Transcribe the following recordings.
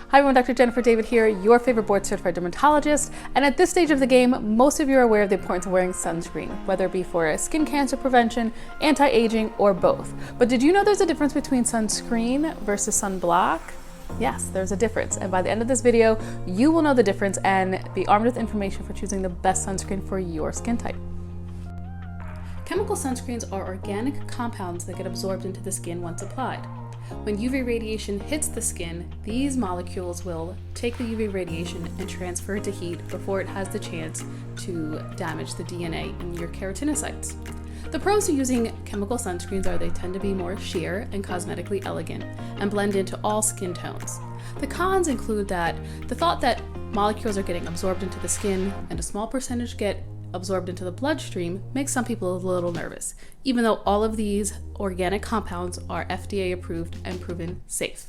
Hi everyone, Dr. Jennifer David here, your favorite board certified dermatologist. And at this stage of the game, most of you are aware of the importance of wearing sunscreen, whether it be for skin cancer prevention, anti-aging, or both. But did you know there's a difference between sunscreen versus sunblock? Yes, there's a difference. And by the end of this video, you will know the difference and be armed with information for choosing the best sunscreen for your skin type. Chemical sunscreens are organic compounds that get absorbed into the skin once applied. When UV radiation hits the skin, these molecules will take the UV radiation and transfer it to heat before it has the chance to damage the DNA in your keratinocytes. The pros to using chemical sunscreens are they tend to be more sheer and cosmetically elegant and blend into all skin tones. The cons include that the thought that molecules are getting absorbed into the skin and a small percentage get absorbed into the bloodstream makes some people a little nervous, even though all of these organic compounds are FDA approved and proven safe.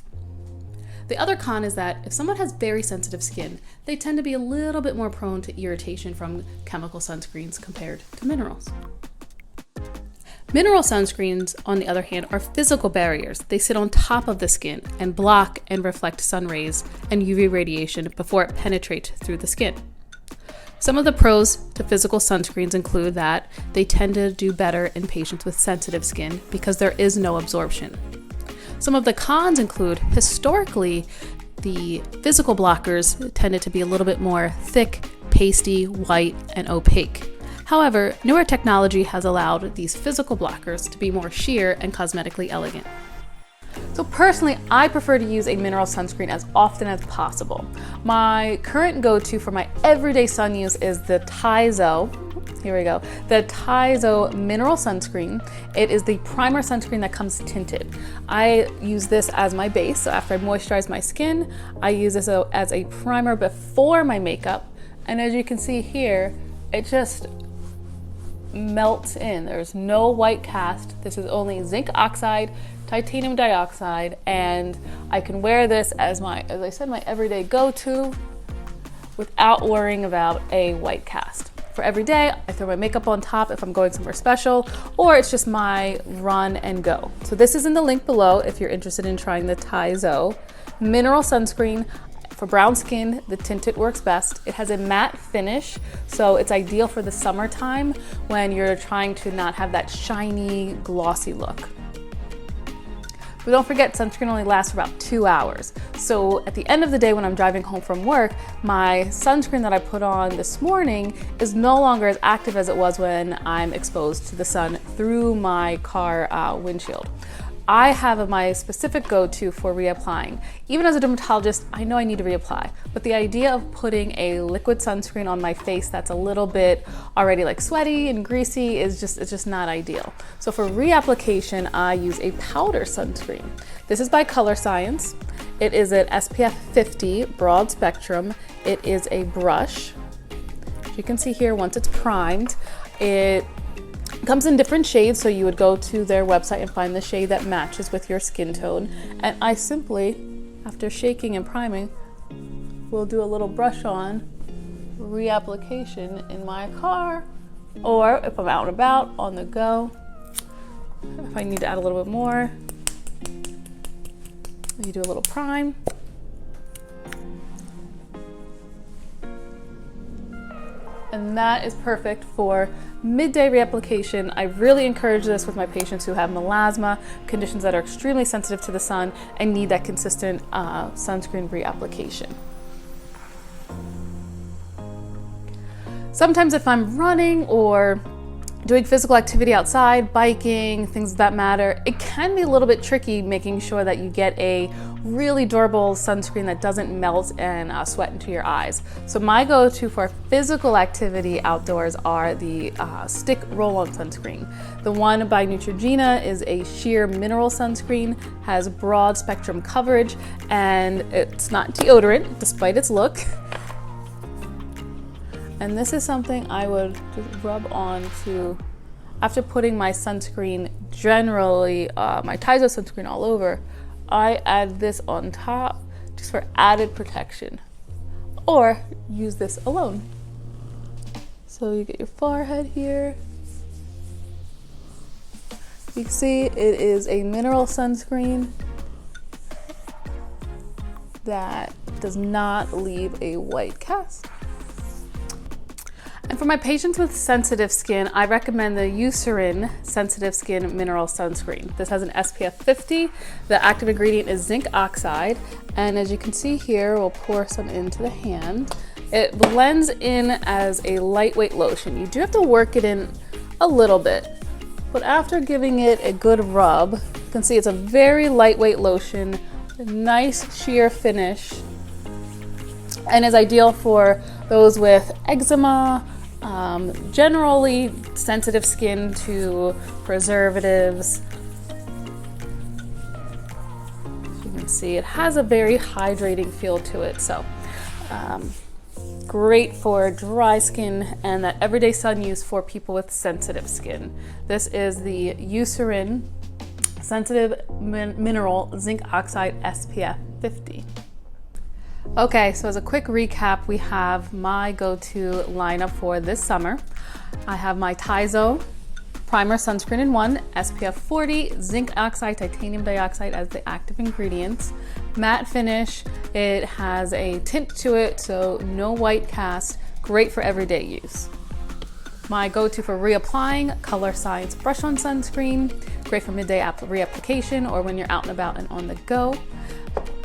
The other con is that if someone has very sensitive skin, they tend to be a little bit more prone to irritation from chemical sunscreens compared to minerals. Mineral sunscreens, on the other hand, are physical barriers. They sit on top of the skin and block and reflect sun rays and UV radiation before it penetrates through the skin. Some of the pros to physical sunscreens include that they tend to do better in patients with sensitive skin because there is no absorption. Some of the cons include historically, the physical blockers tended to be a little bit more thick, pasty, white, and opaque. However, newer technology has allowed these physical blockers to be more sheer and cosmetically elegant. So personally, I prefer to use a mineral sunscreen as often as possible. My current go-to for my everyday sun use is the here we go, the Tizo mineral sunscreen. It is the primer sunscreen that comes tinted. I use this as my base, so after I moisturize my skin, I use this as a primer before my makeup. And as you can see here, it just melts in. There's no white cast. This is only zinc oxide, titanium dioxide, and I can wear this as as I said, my everyday go-to without worrying about a white cast. For every day, I throw my makeup on top if I'm going somewhere special, or it's just my run and go. So this is in the link below if you're interested in trying the Tizo mineral sunscreen. For brown skin, the tinted works best. It has a matte finish, so it's ideal for the summertime when you're trying to not have that shiny, glossy look. But don't forget, sunscreen only lasts for about 2 hours. So at the end of the day when I'm driving home from work, my sunscreen that I put on this morning is no longer as active as it was when I'm exposed to the sun through my car windshield. I have my specific go-to for reapplying. Even as a dermatologist, I know I need to reapply, but the idea of putting a liquid sunscreen on my face that's a little bit already like sweaty and greasy it's just not ideal. So for reapplication, I use a powder sunscreen. This is by Color Science. It is an SPF 50 broad spectrum. It is a brush. As you can see here, once it's primed, it comes in different shades, so you would go to their website and find the shade that matches with your skin tone. And I simply, after shaking and priming, will do a little brush on reapplication in my car, or if I'm out and about, on the go. If I need to add a little bit more, you do a little prime. And that is perfect for midday reapplication. I really encourage this with my patients who have melasma, conditions that are extremely sensitive to the sun and need that consistent sunscreen reapplication. Sometimes if I'm running or doing physical activity outside, biking, things of that matter, it can be a little bit tricky making sure that you get a really durable sunscreen that doesn't melt and sweat into your eyes. So my go-to for physical activity outdoors are the stick roll-on sunscreen. The one by Neutrogena is a sheer mineral sunscreen, has broad spectrum coverage, and it's not deodorant despite its look. And this is something I would just rub on to, after putting my sunscreen, generally my Tizo sunscreen all over, I add this on top just for added protection, or use this alone. So you get your forehead here. You can see it is a mineral sunscreen that does not leave a white cast. And for my patients with sensitive skin, I recommend the Eucerin Sensitive Skin Mineral Sunscreen. This has an SPF 50. The active ingredient is zinc oxide. And as you can see here, we'll pour some into the hand. It blends in as a lightweight lotion. You do have to work it in a little bit, but after giving it a good rub, you can see it's a very lightweight lotion, a nice sheer finish, and is ideal for those with eczema, generally sensitive skin to preservatives. As you can see, it has a very hydrating feel to it, so great for dry skin and that everyday sun use for people with sensitive skin. This is the Eucerin Sensitive Mineral Zinc Oxide SPF 50. Okay, so as a quick recap, we have my go-to lineup for this summer. I have my Tizo Primer Sunscreen in 1, SPF 40, zinc oxide, titanium dioxide as the active ingredients. Matte finish, it has a tint to it, so no white cast, great for everyday use. My go-to for reapplying, Color Science Brush-On Sunscreen, great for midday reapplication or when you're out and about and on the go.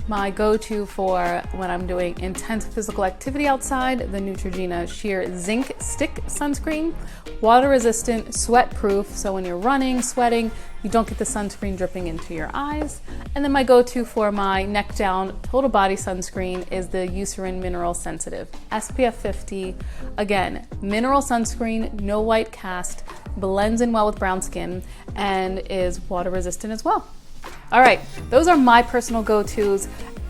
My go-to for when I'm doing intense physical activity outside, the Neutrogena Sheer Zinc Stick Sunscreen. Water resistant, sweat proof, so when you're running, sweating, you don't get the sunscreen dripping into your eyes. And then my go-to for my neck down total body sunscreen is the Eucerin Mineral Sensitive SPF 50. Again, mineral sunscreen, no white cast, blends in well with brown skin, and is water resistant as well. All right, those are my personal go-tos.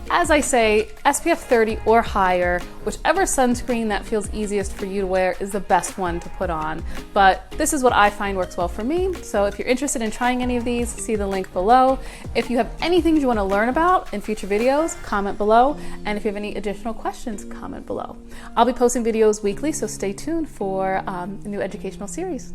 As I say, SPF 30 or higher, whichever sunscreen that feels easiest for you to wear is the best one to put on. But this is what I find works well for me. So if you're interested in trying any of these, see the link below. If you have anything you want to learn about in future videos, comment below. And if you have any additional questions, comment below. I'll be posting videos weekly, so stay tuned for a new educational series.